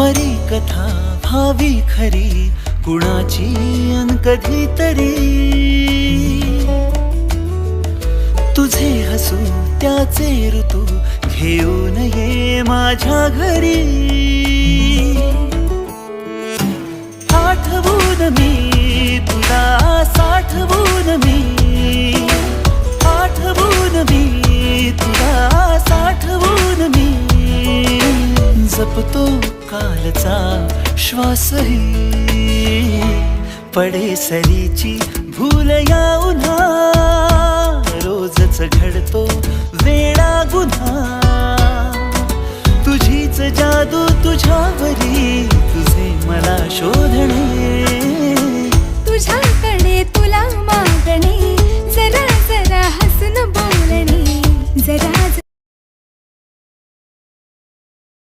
परी कथा भावी खरी कुणाची अन कधीतरी तुझे हसू त्याचे ऋतू घेऊन ये माझ्या घरी आठवून मी तुला साठवून मी आठवून मी तुला साठवून मी जपतो कालचा श्वासही पडे सरीची भूल या उन्हा रोजच घडतो वेडा गुन्हा तुझीच जादू तुझ्यावरी तुझे मला शोधणे